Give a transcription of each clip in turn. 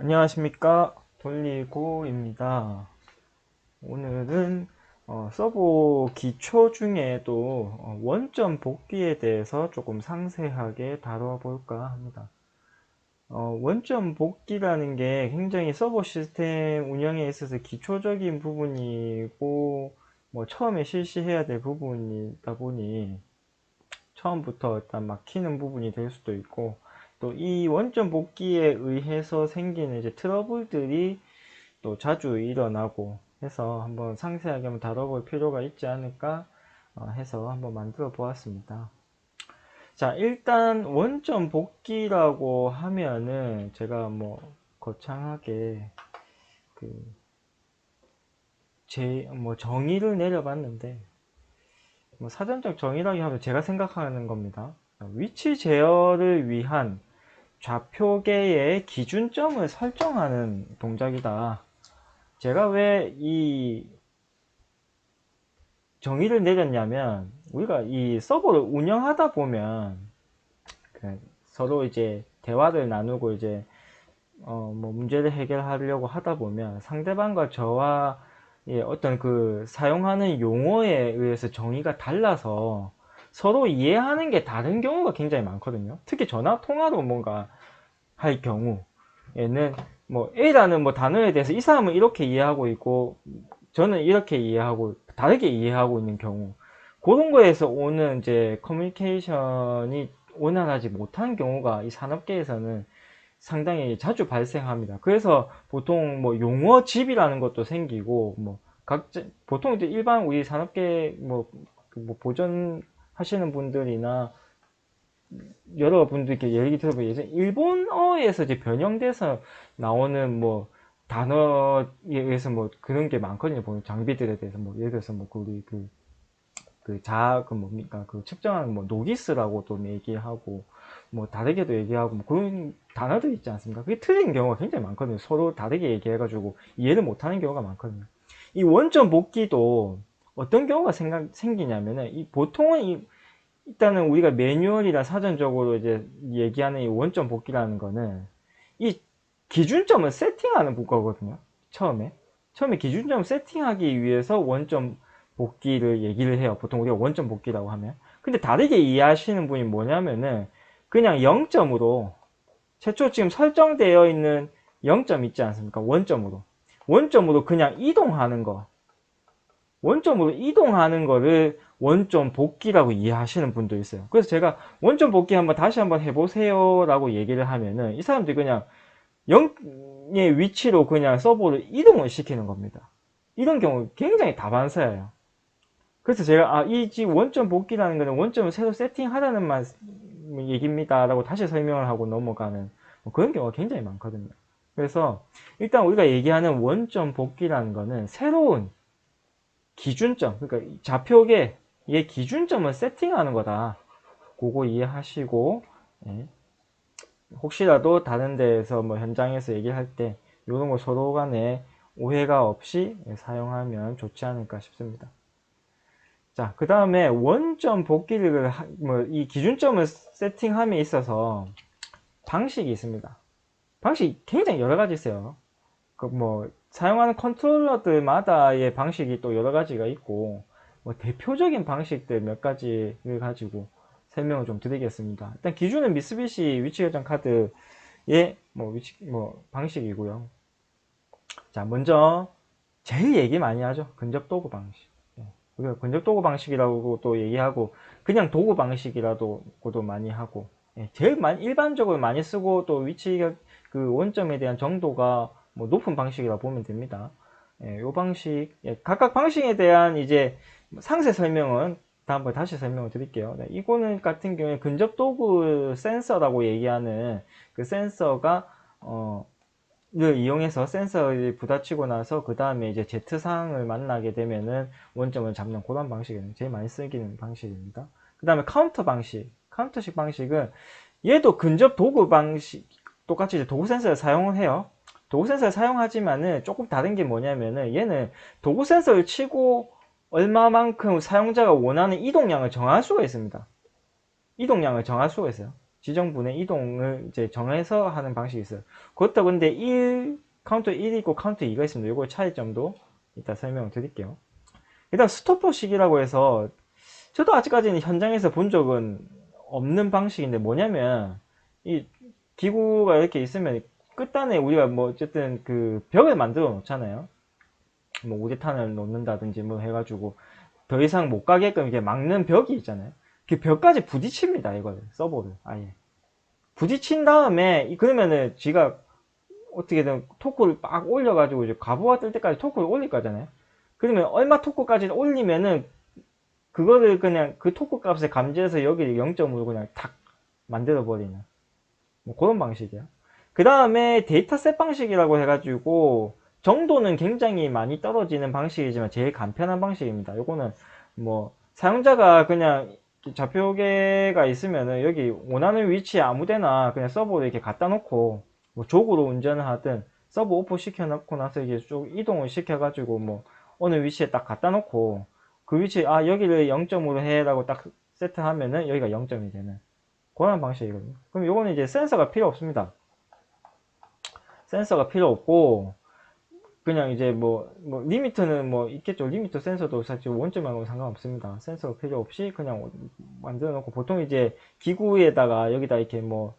안녕하십니까, 돌리고입니다. 오늘은 서버 기초 중에도 원점 복귀에 대해서 조금 상세하게 다뤄볼까 합니다. 원점 복귀라는 게 굉장히 서버 시스템 운영에 있어서 기초적인 부분이고, 뭐 처음에 실시해야 될 부분이다 보니 처음부터 일단 막히는 부분이 될 수도 있고, 또 이 원점 복귀에 의해서 생기는 이제 트러블들이 또 자주 일어나고 해서 한번 상세하게 한번 다뤄볼 필요가 있지 않을까 해서 한번 만들어 보았습니다. 자, 일단 원점 복귀라고 하면은 제가 뭐 거창하게 뭐 정의를 내려봤는데, 뭐 사전적 정의라기 하면 제가 생각하는 겁니다. 위치 제어를 위한 좌표계의 기준점을 설정하는 동작이다. 제가 왜 이 정의를 내렸냐면, 우리가 이 서버를 운영하다 보면 서로 이제 대화를 나누고 이제 뭐 문제를 해결하려고 하다 보면 상대방과 저와 어떤 그 사용하는 용어에 의해서 정의가 달라서 서로 이해하는 게 다른 경우가 굉장히 많거든요. 특히 전화 통화로 뭔가 할 경우에는 뭐 A라는 뭐 단어에 대해서 이 사람은 이렇게 이해하고 있고 저는 이렇게 이해하고 다르게 이해하고 있는 경우, 그런 거에서 오는 이제 커뮤니케이션이 원활하지 못한 경우가 이 산업계에서는 상당히 자주 발생합니다. 그래서 보통 뭐 용어집이라는 것도 생기고, 뭐 각자 보통 이제 일반 우리 산업계 뭐 보존하시는 분들이나 여러 분들 이렇게 얘기 들어보면 예전 일본어에서 이제 변형돼서 나오는 뭐 단어에 의해서 뭐 그런 게 많거든요. 보면 장비들에 대해서 뭐 예를 들어서 뭐 우리 그 뭡니까 그 측정하는 뭐 노기스라고도 얘기하고 뭐 다르게도 얘기하고 뭐 그런 단어들 있지 않습니까? 그게 틀린 경우가 굉장히 많거든요. 서로 다르게 얘기해가지고 이해를 못하는 경우가 많거든요. 이 원점 복귀도 어떤 경우가 생기냐면은 이 보통은 일단은 우리가 매뉴얼이나 사전적으로 이제 얘기하는 이 원점 복귀라는 거는 이 기준점을 세팅하는 거거든요. 처음에 기준점을 세팅하기 위해서 원점 복귀를 얘기를 해요. 보통 우리가 원점 복귀라고 하면. 근데 다르게 이해하시는 분이 뭐냐면은 그냥 0점으로 최초 지금 설정되어 있는 0점 있지 않습니까? 원점으로 그냥 이동하는 거. 원점으로 이동하는 거를 원점 복귀라고 이해하시는 분도 있어요. 그래서 제가 원점 복귀 다시 한번 해보세요 라고 얘기를 하면은 이 사람들이 그냥 0의 위치로 그냥 서버를 이동을 시키는 겁니다. 이런 경우 굉장히 다반사예요. 그래서 제가 이 원점 복귀라는 거는 원점을 새로 세팅하라는 얘기입니다 라고 다시 설명을 하고 넘어가는 뭐 그런 경우가 굉장히 많거든요. 그래서 일단 우리가 얘기하는 원점 복귀라는 거는 새로운 기준점, 그러니까 좌표계의 기준점을 세팅하는 거다. 그거 이해하시고, 예. 혹시라도 다른 데에서 뭐 현장에서 얘기할 때 이런 거 서로 간에 오해가 없이 사용하면 좋지 않을까 싶습니다. 자, 그 다음에 원점 복귀를 이 기준점을 세팅함에 있어서 방식이 있습니다. 방식이 굉장히 여러 가지 있어요. 사용하는 컨트롤러들마다의 방식이 또 여러 가지가 있고, 뭐 대표적인 방식들 몇 가지를 가지고 설명을 좀 드리겠습니다. 일단 기준은 미쓰비시 위치 결정 카드의 방식이고요. 자, 먼저 제일 얘기 많이 하죠. 근접 도구 방식. 우리가 근접 도구 방식이라고 또 얘기하고, 그냥 도구 방식이라고도 많이 하고, 제일 일반적으로 많이 쓰고 또 그 원점에 대한 정도가 뭐 높은 방식이라고 보면 됩니다. 요 방식, 각각 방식에 대한 이제 상세 설명은 다음번에 다시 설명을 드릴게요. 이거는 같은 경우에 근접 도구 센서라고 얘기하는 그 센서가 를 이용해서 센서를 부딪히고 나서 그 다음에 이제 Z상을 만나게 되면은 원점을 잡는 그런 방식은 제일 많이 쓰이는 방식입니다. 그 다음에 카운터식 방식은 얘도 근접 도구 방식 똑같이 이제 도구 센서를 사용을 해요. 도구 센서를 사용하지만은 조금 다른 게 뭐냐면은 얘는 도구 센서를 치고 얼마만큼 사용자가 원하는 이동량을 정할 수가 있습니다. 이동량을 정할 수가 있어요. 지정분의 이동을 이제 정해서 하는 방식이 있어요. 그것도 근데 카운터 1이 있고 카운터 2가 있습니다. 요거 차이점도 이따 설명을 드릴게요. 일단 스토퍼식이라고 해서 저도 아직까지는 현장에서 본 적은 없는 방식인데 뭐냐면 이 기구가 이렇게 있으면 끝단에 우리가 뭐 어쨌든 그 벽을 만들어 놓잖아요. 뭐 우레탄을 놓는다든지 뭐 해가지고 더 이상 못 가게끔 이게 막는 벽이 있잖아요. 그 벽까지 부딪힙니다. 이거를 서버를 아예 부딪힌 다음에 그러면은 지가 어떻게든 토크를 막 올려가지고 이제 가부가 뜰 때까지 토크를 올릴 거잖아요. 그러면 얼마 토크까지 올리면은 그거를 그냥 그 토크 값에 감지해서 여기 0점으로 그냥 탁 만들어 버리는 뭐 그런 방식이야. 그 다음에 데이터셋 방식이라고 해가지고 정도는 굉장히 많이 떨어지는 방식이지만 제일 간편한 방식입니다. 요거는 뭐 사용자가 그냥 좌표계가 있으면은 여기 원하는 위치에 아무데나 그냥 서버를 이렇게 갖다 놓고 뭐 족으로 운전을 하든 서버 오프 시켜 놓고 나서 이제 쭉 이동을 시켜 가지고 뭐 어느 위치에 딱 갖다 놓고 그 위치에 여기를 0점으로 해라고 딱 세트하면은 여기가 0점이 되는 그런 방식이거든요. 그럼 요거는 이제 센서가 필요 없습니다. 센서가 필요 없고 그냥 이제 뭐 리미터는 뭐 있겠죠. 리미터 센서도 사실 원점하고 상관없습니다. 센서 필요 없이 그냥 만들어 놓고 보통 이제 기구에다가 여기다 이렇게 뭐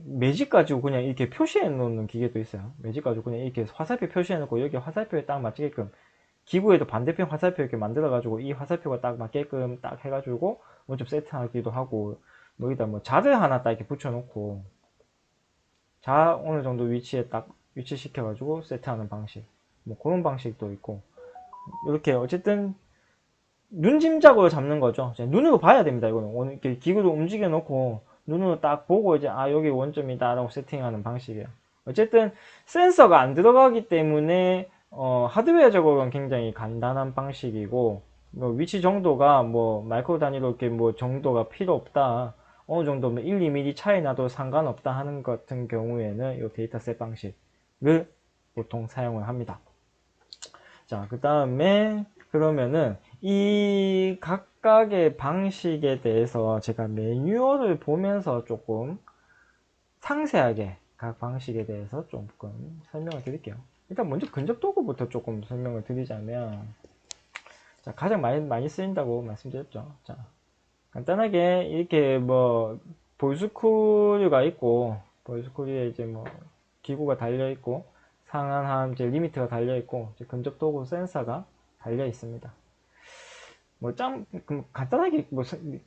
매직 가지고 그냥 이렇게 표시해 놓는 기계도 있어요. 매직 가지고 그냥 이렇게 화살표 표시해 놓고 여기 화살표에 딱 맞게끔 기구에도 반대편 화살표 이렇게 만들어 가지고 이 화살표가 딱 맞게끔 딱 해가지고 원점 세트하기도 하고 여기다 뭐 자를 하나 딱 이렇게 붙여 놓고 자 어느 정도 위치에 딱 위치시켜 가지고 세트하는 방식 뭐 그런 방식도 있고 이렇게 어쨌든 눈짐작으로 잡는 거죠. 눈으로 봐야 됩니다. 이거는 이렇게 기구도 움직여 놓고 눈으로 딱 보고 이제 여기 원점이다 라고 세팅하는 방식이에요. 어쨌든 센서가 안 들어가기 때문에 하드웨어적으로는 굉장히 간단한 방식이고 뭐 위치 정도가 뭐 마이크로 단위로 이렇게 뭐 정도가 필요 없다 어느 정도 1, 2mm 차이 나도 상관없다 하는 것 같은 경우에는 이 데이터셋 방식을 보통 사용을 합니다. 자, 그 다음에 그러면은 이 각각의 방식에 대해서 제가 매뉴얼을 보면서 조금 상세하게 각 방식에 대해서 조금 설명을 드릴게요. 일단 먼저 근접 도구부터 조금 설명을 드리자면 자, 가장 많이 쓰인다고 말씀드렸죠. 자, 간단하게 이렇게 뭐 볼스크류가 있고 볼스크류에 이제 뭐 기구가 달려 있고 상한함 이제 리미트가 달려 있고 근접 도구 센서가 달려 있습니다. 뭐 간단하게 뭐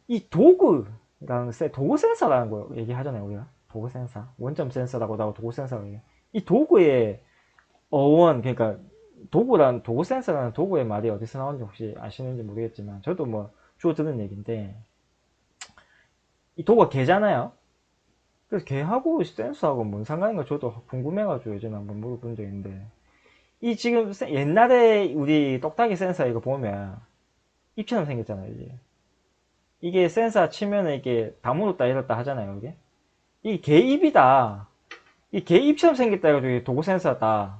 이 도구라는 도구 센서라는 거 얘기하잖아요. 우리가 도구 센서 원점 센서라고 하고 도구 센서라고 얘기해. 이 도구의 어원 그러니까 도구 센서라는 도구의 말이 어디서 나오는지 혹시 아시는지 모르겠지만 저도 뭐 주워 들은 얘기인데 이 도구가 개잖아요. 그래서 개하고 센서하고 뭔 상관인가 저도 궁금해가지고 예전에 한번 물어본 적 있는데 이 지금 옛날에 우리 똑딱이 센서 이거 보면 입처럼 생겼잖아요. 이게 센서 치면은 이게 다 물었다 이랬다 하잖아요. 이게 개입이다. 이 개입처럼 생겼다 해가지고 도구 센서다.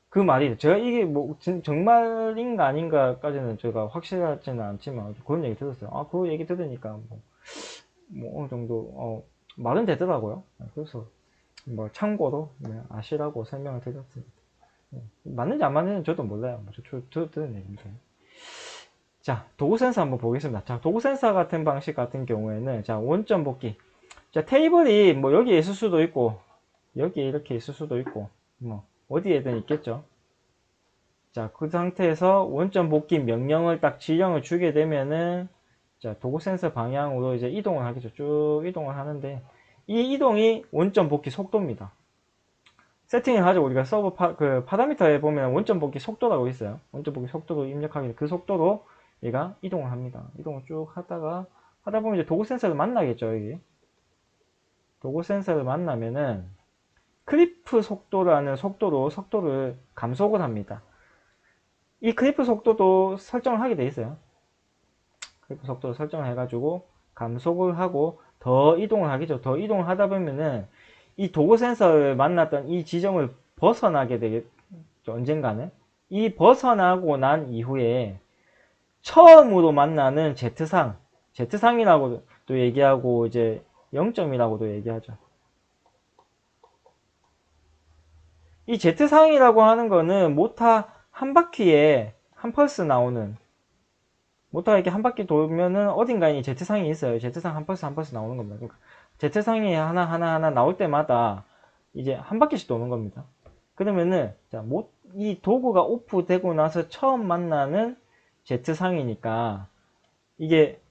그 말이 제가 이게 뭐 정말인가 아닌가까지는 제가 확실하지는 않지만 그런 얘기 들었어요. 그 얘기 들으니까 뭐 어느 정도 말은 되더라고요. 그래서 뭐 참고로 아시라고 설명을 드렸습니다. 맞는지 안 맞는지 저도 몰라요. 저 들은 얘기인데. 자, 도구 센서 한번 보겠습니다. 자, 도구 센서 같은 방식 같은 경우에는 자, 원점 복귀. 자, 테이블이 뭐 여기에 있을 수도 있고 여기에 이렇게 있을 수도 있고 뭐 어디에든 있겠죠. 자, 그 상태에서 원점 복귀 명령을 딱 지령을 주게 되면은 자, 도구 센서 방향으로 이제 이동을 하겠죠. 쭉 이동을 하는데 이 이동이 원점 복귀 속도입니다. 세팅을 하죠. 우리가 서버 파라미터에 보면 원점 복귀 속도라고 있어요. 원점 복귀 속도로 입력하게 그 속도로 얘가 이동을 합니다. 이동을 쭉 하다 보면 이제 도구 센서를 만나겠죠. 여기 도구 센서를 만나면은 크리프 속도라는 속도를 감속을 합니다. 이 크리프 속도도 설정을 하게 돼 있어요. 크리프 속도를 설정을 해가지고 감속을 하고 더 이동을 하겠죠. 더 이동을 하다 보면은 이 도구 센서를 만났던 이 지점을 벗어나게 되겠죠. 언젠가는 이 벗어나고 난 이후에 처음으로 만나는 Z상이라고 얘기하고 이제 0점이라고도 얘기하죠. 이 Z상이라고 하는 거는 모타 한 바퀴에 한 펄스 나오는, 모타가 이렇게 한 바퀴 돌면은 어딘가에 이 Z상이 있어요. Z상 한 펄스 한 펄스 나오는 겁니다. 그러니까 Z상이 하나 나올 때마다 이제 한 바퀴씩 도는 겁니다. 그러면은 자, 이 도구가 오프되고 나서 처음 만나는 Z상이니까 이게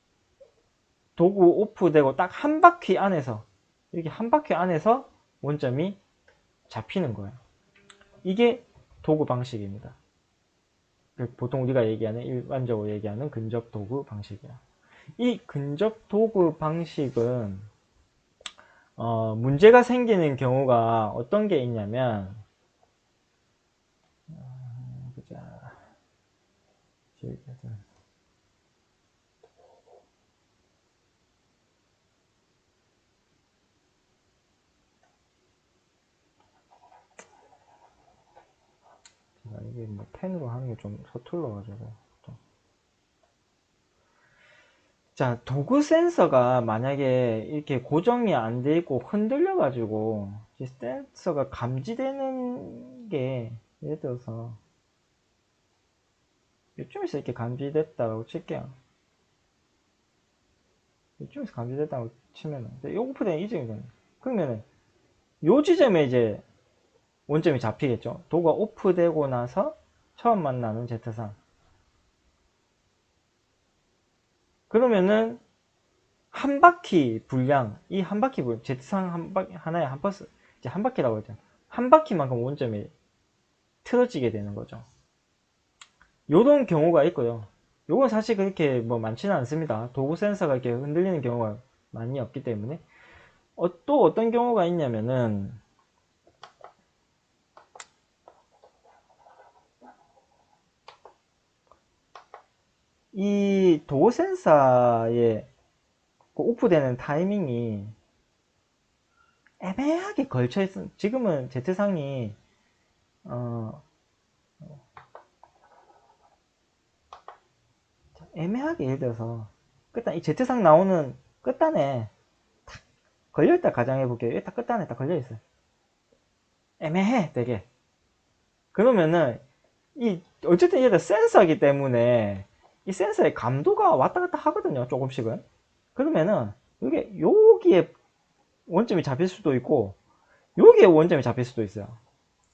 도구 오프되고 딱 한 바퀴 안에서, 이렇게 한 바퀴 안에서 원점이 잡히는 거예요. 이게 도구 방식입니다. 보통 우리가 얘기하는, 일반적으로 얘기하는 근접 도구 방식이야. 이 근접 도구 방식은 문제가 생기는 경우가 어떤 게 있냐면, 보자. 이게 뭐 펜으로 하는 게 좀 서툴러가지고. 자, 도구 센서가 만약에 이렇게 고정이 안 돼 있고 흔들려가지고 센서가 감지되는 게, 예를 들어서 이쯤에서 이렇게 감지됐다고 칠게요. 이쯤에서 감지됐다고 치면은 오프된 이 지점이, 그러면은 요 지점에 이제 원점이 잡히겠죠. 도구가 오프되고 나서 처음 만나는 Z상. 그러면은 한 바퀴 분량, 이 한 바퀴 분량, Z상 하나에 한 버스, 이제 한 바퀴라고 했잖아. 한 바퀴만큼 원점이 틀어지게 되는 거죠. 요런 경우가 있고요. 요건 사실 그렇게 뭐 많지는 않습니다. 도구 센서가 이렇게 흔들리는 경우가 많이 없기 때문에. 또 어떤 경우가 있냐면은, 이 도구 센서의 그 오프되는 타이밍이 애매하게 걸쳐 있어. 지금은 Z상이 애매하게, 예를 들어서 끝단, 이 Z상 나오는 끝단에 탁 걸려있다 가정해 볼게요. 딱 끝단에 딱 걸려있어요. 애매해 되게. 그러면은 어쨌든 얘가 센서이기 때문에 이 센서의 감도가 왔다 갔다 하거든요, 조금씩은. 그러면은 여기에 원점이 잡힐 수도 있고 여기에 원점이 잡힐 수도 있어요.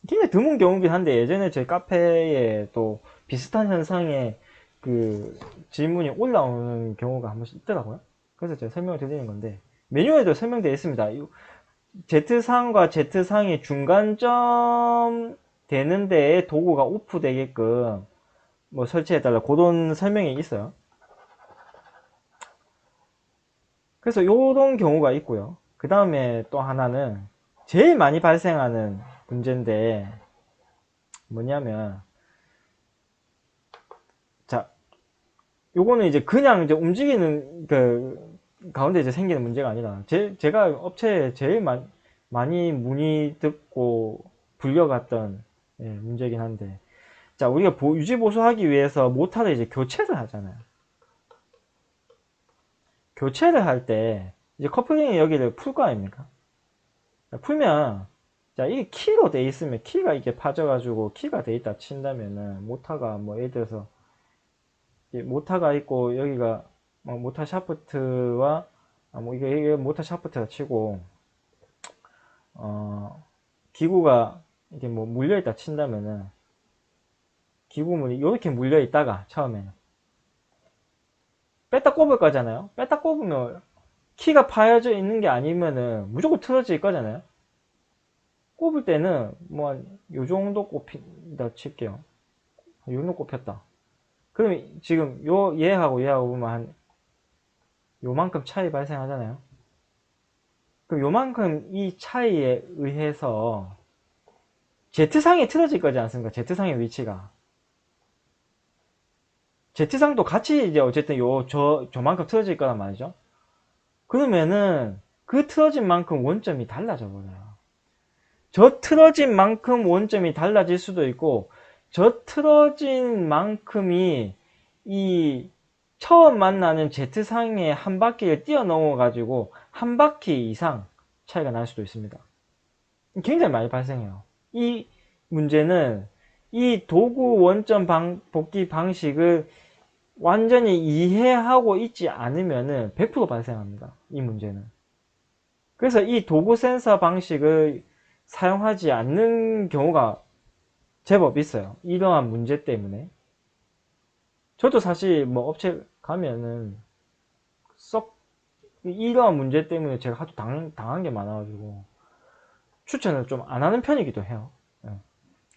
굉장히 드문 경우긴 한데, 예전에 저희 카페에 또 비슷한 현상의 그 질문이 올라오는 경우가 한 번씩 있더라고요. 그래서 제가 설명을 드리는 건데, 메뉴에도 설명되어 있습니다. Z상과 Z상의 중간점 되는 데에 도구가 오프되게끔 뭐 설치해달라, 그런 설명이 있어요. 그래서 요런 경우가 있고요. 그 다음에 또 하나는 제일 많이 발생하는 문제인데 뭐냐면, 자, 요거는 이제 그냥 이제 움직이는 그 가운데 이제 생기는 문제가 아니라, 제가 업체에 제일 많이 문의 듣고 불려갔던 문제긴 한데, 자, 우리가 유지 보수하기 위해서 모터를 이제 교체를 하잖아요. 교체를 할 때 이제 커플링이 여기를 풀 거 아닙니까? 풀면, 자, 이게 키로 돼 있으면, 키가 이게 파져가지고 키가 돼 있다 친다면은 모터가 뭐 예를 들어서 모터가 있고 여기가 모터 샤프트와 뭐 이게 모터 샤프트가 치고 기구가 이렇게 뭐 물려 있다 친다면은, 기구물이 이렇게 물려 있다가 처음에는 뺐다 꼽을 거잖아요. 뺐다 꼽으면 키가 파여져 있는 게 아니면은 무조건 틀어질 거잖아요. 꼽을 때는 뭐 요 정도 꼽힌다 칠게요. 요 정도 꼽혔다. 그럼 지금 얘하고 얘하고 보면 한 요만큼 차이 발생하잖아요. 그럼 요만큼 이 차이에 의해서 Z상이 틀어질 거지 않습니까? Z상의 위치가. Z상도 같이 이제 어쨌든 저만큼 틀어질 거란 말이죠. 그러면은 그 틀어진 만큼 원점이 달라져 버려요. 저 틀어진 만큼 원점이 달라질 수도 있고, 저 틀어진 만큼이 이 처음 만나는 Z상의 한 바퀴를 뛰어넘어 가지고 한 바퀴 이상 차이가 날 수도 있습니다. 굉장히 많이 발생해요. 이 문제는 이 도구 원점 복귀 방식을 완전히 이해하고 있지 않으면 100% 발생합니다. 이 문제는. 그래서 이 도구 센서 방식을 사용하지 않는 경우가 제법 있어요. 이러한 문제 때문에. 저도 사실 뭐 업체 가면은 썩 이러한 문제 때문에 제가 하도 당한 게 많아가지고 추천을 좀 안 하는 편이기도 해요. 예.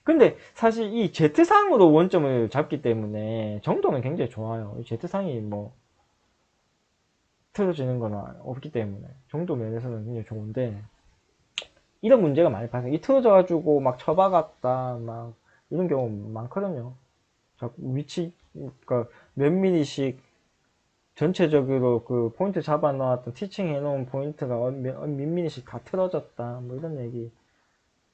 근데 사실 이 Z상으로 원점을 잡기 때문에 정도는 굉장히 좋아요. Z상이 뭐 틀어지는 건 없기 때문에 정도 면에서는 굉장히 좋은데 이런 문제가 많이 발생. 이 틀어져가지고 막 쳐박았다 막 이런 경우 많거든요. 자꾸 위치 그러니까 몇 미리씩 전체적으로 그 포인트 잡아 놓았던 티칭 해놓은 포인트가 몇 미리씩 다 틀어졌다 뭐 이런 얘기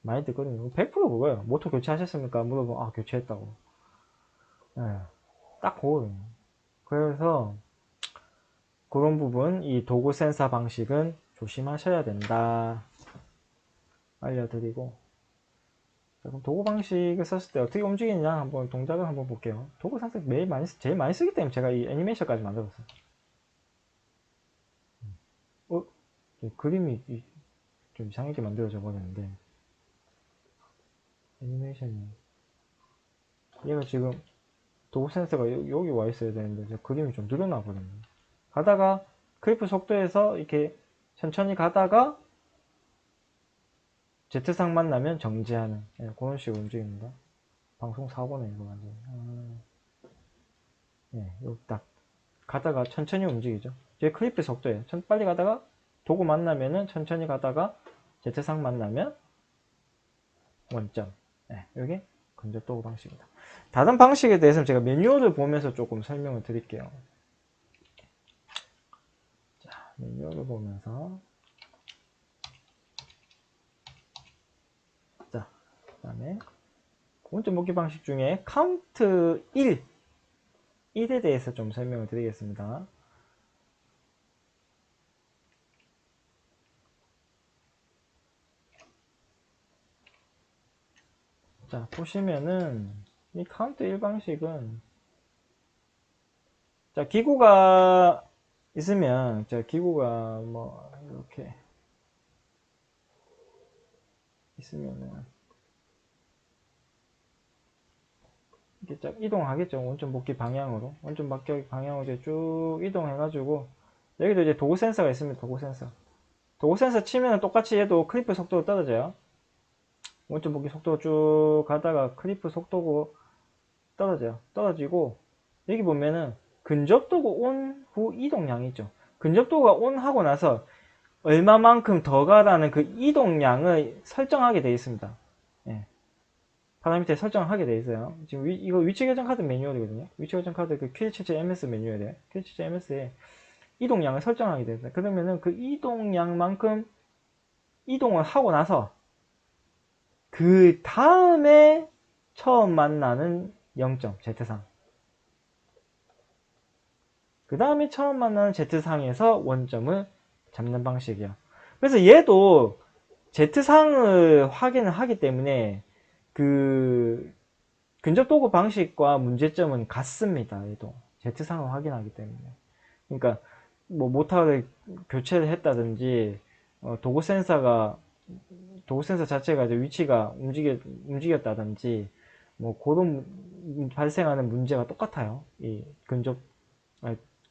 많이 듣거든요. 100% 그거예요. 모터 교체하셨습니까? 물어보면 아 교체했다고. 네, 딱 그거예요. 그래서 그런 부분 이 도구 센서 방식은 조심하셔야 된다 알려드리고, 자, 그럼 도구 방식을 썼을 때 어떻게 움직이느냐 한번 동작을 한번 볼게요. 도구 센서 제일 많이 쓰기 때문에 제가 이 애니메이션까지 만들었어요. 그림이 좀 이상하게 만들어져 버렸는데 애니메이션이 얘가 지금 도구 센서가 여기 와 있어야 되는데 그림이 좀 늘어나 버렸네. 가다가 크리프 속도에서 이렇게 천천히 가다가 Z상 만나면 정지하는, 예, 그런 식으로 움직입니다. 방송 사고네 이거 완전. 예, 여기 딱 가다가 천천히 움직이죠. 제 크리프 속도에 빨리 가다가 도구 만나면은 천천히 가다가 Z상 만나면 원점. 예, 이게 근접 도구 방식입니다. 다른 방식에 대해서는 제가 매뉴얼을 보면서 조금 설명을 드릴게요. 자, 매뉴얼을 보면서 자, 그 다음에 원점 복귀 방식 중에 카운트 1에 대해서 좀 설명을 드리겠습니다. 자, 보시면은 이 카운트 1 방식은 자, 기구가 있으면 자, 기구가 뭐 이렇게 있으면은 이렇게 쫙 이동하겠죠. 원점 복귀 방향으로. 원점 복귀 방향으로 쭉 이동해가지고 여기도 이제 도구 센서가 있습니다. 도구 센서. 도구 센서 치면 똑같이 얘도 클리프 속도로 떨어져요. 원점 복귀 속도로 쭉 가다가 클리프 속도고 떨어져요. 떨어지고 여기 보면은 근접도구 온 후 이동량이 있죠. 근접도구가 온 하고 나서 얼마만큼 더 가라는 그 이동량을 설정하게 되어 있습니다. 예. 파라미터에 설정하게 되어 있어요. 지금 이거 위치 결정 카드 매뉴얼이거든요. 위치 결정 카드 그 QH7MS 매뉴얼이에요. QH7MS에 이동량을 설정하게 되어 있어요. 그러면은 그 이동량만큼 이동을 하고 나서 그 다음에 처음 만나는 0점 Z상, 그 다음에 처음 만나는 Z상에서 원점을 잡는 방식이야. 그래서 얘도 Z상을 확인을 하기 때문에 그 근접 도구 방식과 문제점은 같습니다. 얘도 Z상을 확인하기 때문에. 그러니까 뭐 모터를 교체를 했다든지 도구 센서가 도구 센서 자체가 이제 위치가 움직였다든지 뭐 그런 발생하는 문제가 똑같아요. 이 근접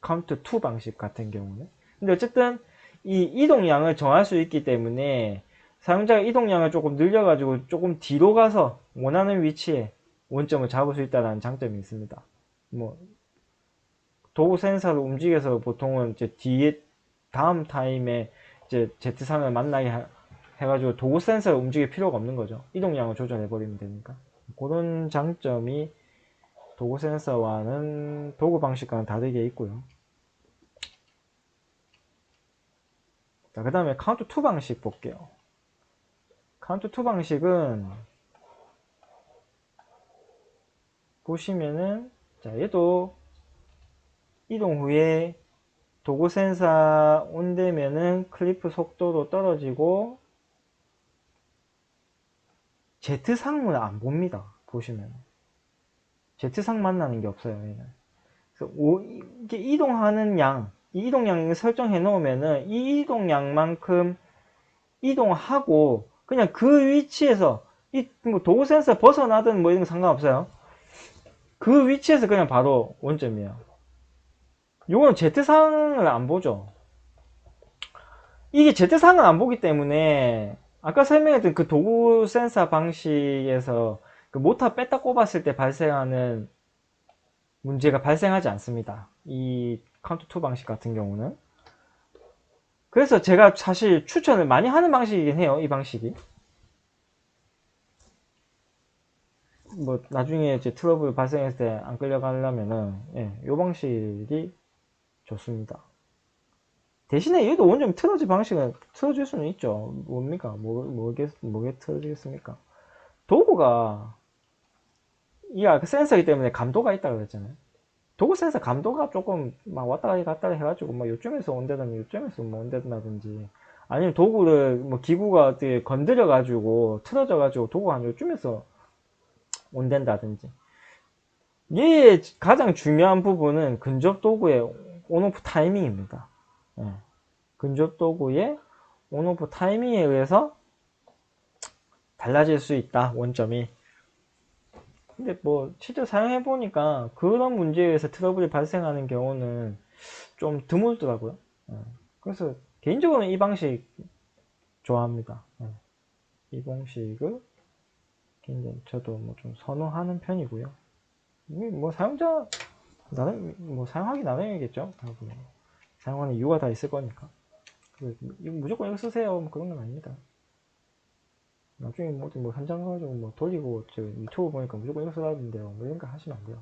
카운트 2 방식 같은 경우는. 근데 어쨌든 이 이동량을 정할 수 있기 때문에 사용자가 이동량을 조금 늘려가지고 조금 뒤로 가서 원하는 위치에 원점을 잡을 수 있다는 장점이 있습니다. 뭐 도구 센서를 움직여서 보통은 이제 뒤에 다음 타임에 이제 Z상을 만나게 해가지고 도구 센서를 움직일 필요가 없는 거죠. 이동량을 조절해 버리면 되니까. 그런 장점이 도구 센서와는 도구 방식과는 다르게 있고요. 자, 그 다음에 카운트 2 방식 볼게요. 카운트 2 방식은 보시면은 자, 얘도 이동 후에 도구 센서 온되면은 클리프 속도도 떨어지고 Z상은 안 봅니다. 보시면 Z상 만나는 게 없어요. 얘는. 그래서 이게 이동하는 양, 이 이동량 설정해 놓으면은 이 이동량만큼 이동하고 그냥 그 위치에서 뭐 도구 센서 벗어나든 뭐 이런 거 상관없어요. 그 위치에서 그냥 바로 원점이에요. 요건 Z상을 안 보죠. 이게 Z상을 안 보기 때문에 아까 설명했던 그 도구 센서 방식에서 그 모터 뺐다 꼽았을 때 발생하는 문제가 발생하지 않습니다. 이 카운트 2 방식 같은 경우는. 그래서 제가 사실 추천을 많이 하는 방식이긴 해요. 이 방식이. 뭐 나중에 이제 트러블 발생했을 때 안 끌려가려면은 이 방식이 좋습니다. 대신에 얘도 원점 틀어질 방식은 틀어줄 수는 있죠. 뭡니까? 뭐게 틀어지겠습니까? 도구가 이 아까 센서이기 때문에 감도가 있다고 그랬잖아요. 도구 센서 감도가 조금 막 왔다 갔다 해가지고 뭐 요점에서 온다든지 요점에서 뭐 온다든지 아니면 도구를 뭐 기구가 어떻게 건드려 가지고 틀어져 가지고 도구가 한 요점에서 온댄다든지. 얘의 가장 중요한 부분은 근접 도구의 온오프 타이밍입니다. 예. 근접 도구의 온오프 타이밍에 의해서 달라질 수 있다, 원점이. 근데 뭐 실제 사용해 보니까 그런 문제에 의해서 트러블이 발생하는 경우는 좀 드물더라고요. 그래서 개인적으로는 이 방식 좋아합니다. 이 방식을 굉장히 저도 뭐 좀 선호하는 편이고요. 뭐 사용자 나름 뭐 사용하기 나름이겠죠. 사용하는 이유가 다 있을 거니까. 무조건 이거 쓰세요. 뭐 그런 건 아닙니다. 나중에 뭐 현장 가지고 뭐 돌리고 저 유튜브 보니까 무조건 이거 쓰라는데요. 뭐 이런 거 하시면 안 돼요.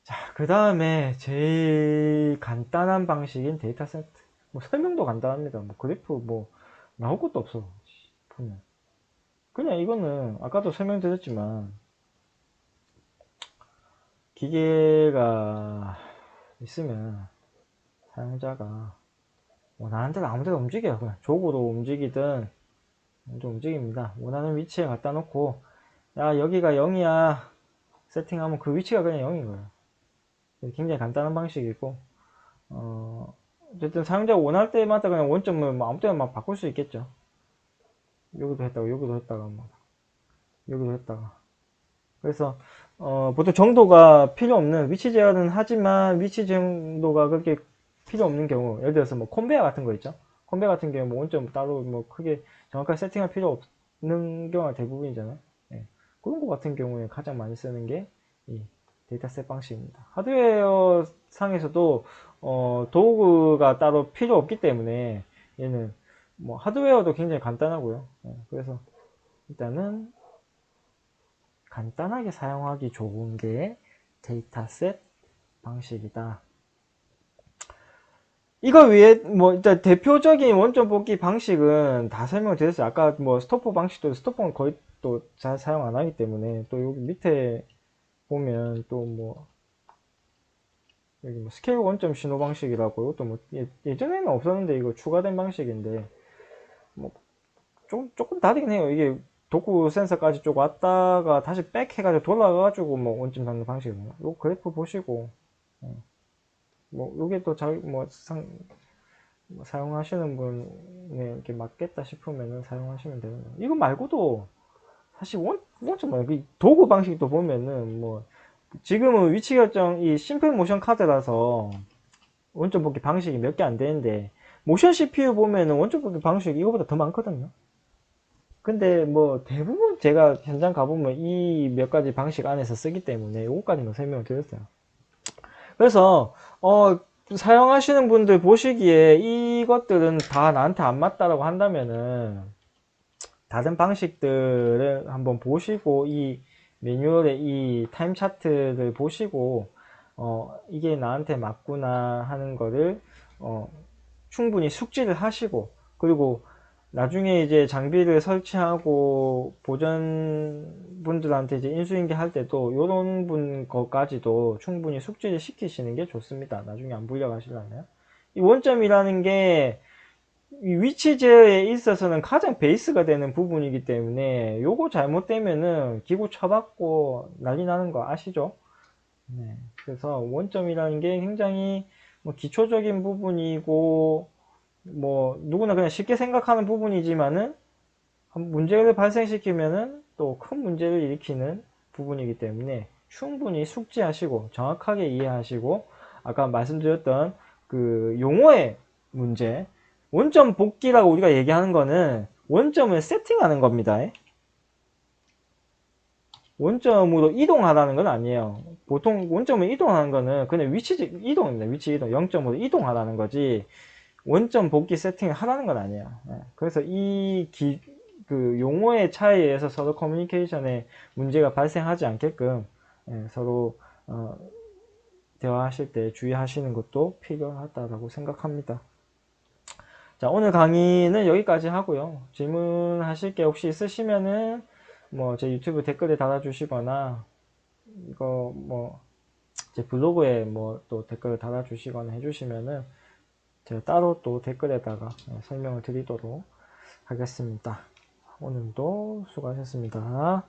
자, 그 다음에 제일 간단한 방식인 데이터 세트. 뭐 설명도 간단합니다. 뭐 그래프 뭐 나올 것도 없어. 보면. 그냥 이거는 아까도 설명드렸지만 기계가 있으면 사용자가 원하는 대로 아무 데나 움직여요. 그냥 조구로 움직이든 좀 움직입니다. 원하는 위치에 갖다 놓고 야 여기가 0이야 세팅하면 그 위치가 그냥 0인 거예요. 굉장히 간단한 방식이고 어쨌든 사용자가 원할 때마다 그냥 원점을 뭐 아무 때나 막 바꿀 수 있겠죠. 여기도 했다가 여기도 했다가 뭐 여기도 했다가 그래서 보통 정도가 필요 없는 위치 제어는 하지만 위치 정도가 그렇게 필요 없는 경우 예를 들어서 뭐 콘베어 같은 거 있죠. 콘베어 같은 경우 뭐 원점 따로 뭐 크게 정확하게 세팅할 필요 없는 경우가 대부분이잖아요. 예. 그런 거 같은 경우에 가장 많이 쓰는 게 이 데이터셋 방식입니다. 하드웨어 상에서도 도구가 따로 필요 없기 때문에 얘는 뭐 하드웨어도 굉장히 간단하고요. 그래서 일단은 간단하게 사용하기 좋은 게 데이터셋 방식이다. 이거 위에 뭐 일단 대표적인 원점 뽑기 방식은 다 설명을 드렸어요. 아까 뭐 스토퍼 방식도 스토퍼는 거의 또 잘 사용 안 하기 때문에 또 여기 밑에 보면 또 뭐 여기 뭐 스케일 원점 신호 방식이라고 또 뭐 예전에는 없었는데 이거 추가된 방식인데 뭐 조금 다르긴 해요. 이게 도구 센서까지 쭉 왔다가 다시 백 해가지고 돌아가가지고 뭐 원점 잡는 방식이거든요. 요 그래프 보시고 뭐 요게 또 뭐 사용하시는 분에 이렇게 맞겠다 싶으면은 사용하시면 되는 거예요. 이거 말고도 사실 원점 도구 방식도 보면은 뭐 지금은 위치 결정 이 심플 모션 카드라서 원점 뽑기 방식이 몇 개 안 되는데 모션 CPU 보면은 원점 뽑기 방식이 이거보다 더 많거든요. 근데 뭐 대부분 제가 현장 가보면 이 몇 가지 방식 안에서 쓰기 때문에 요거까지만 설명을 드렸어요. 그래서 사용하시는 분들 보시기에 이것들은 다 나한테 안 맞다라고 한다면은 다른 방식들을 한번 보시고 이 매뉴얼의 이 타임 차트를 보시고 이게 나한테 맞구나 하는 거를 충분히 숙지를 하시고 그리고 나중에 이제 장비를 설치하고 보전분들한테 이제 인수인계 할 때도 요런 분 것까지도 충분히 숙지를 시키시는 게 좋습니다. 나중에 안 불려가시려면. 이 원점이라는 게 이 위치 제어에 있어서는 가장 베이스가 되는 부분이기 때문에 요거 잘못되면은 기구 쳐박고 난리 나는 거 아시죠? 네. 그래서 원점이라는 게 굉장히 뭐 기초적인 부분이고 뭐 누구나 그냥 쉽게 생각하는 부분이지만은 문제를 발생시키면은 또 큰 문제를 일으키는 부분이기 때문에 충분히 숙지하시고 정확하게 이해하시고 아까 말씀드렸던 그 용어의 문제, 원점 복귀라고 우리가 얘기하는 거는 원점을 세팅하는 겁니다. 원점으로 이동하라는 건 아니에요. 보통 원점을 이동하는 거는 그냥 위치 이동입니다. 위치 이동, 0점으로 이동하라는 거지 원점 복귀 세팅을 하라는 건 아니에요. 그래서 그 용어의 차이에서 서로 커뮤니케이션에 문제가 발생하지 않게끔 서로 대화하실 때 주의하시는 것도 필요하다고 생각합니다. 자, 오늘 강의는 여기까지 하고요. 질문하실 게 혹시 있으시면은 뭐 제 유튜브 댓글에 달아주시거나 이거 뭐 제 블로그에 뭐 또 댓글을 달아주시거나 해주시면은 제가 따로 또 댓글에다가 설명을 드리도록 하겠습니다. 오늘도 수고하셨습니다.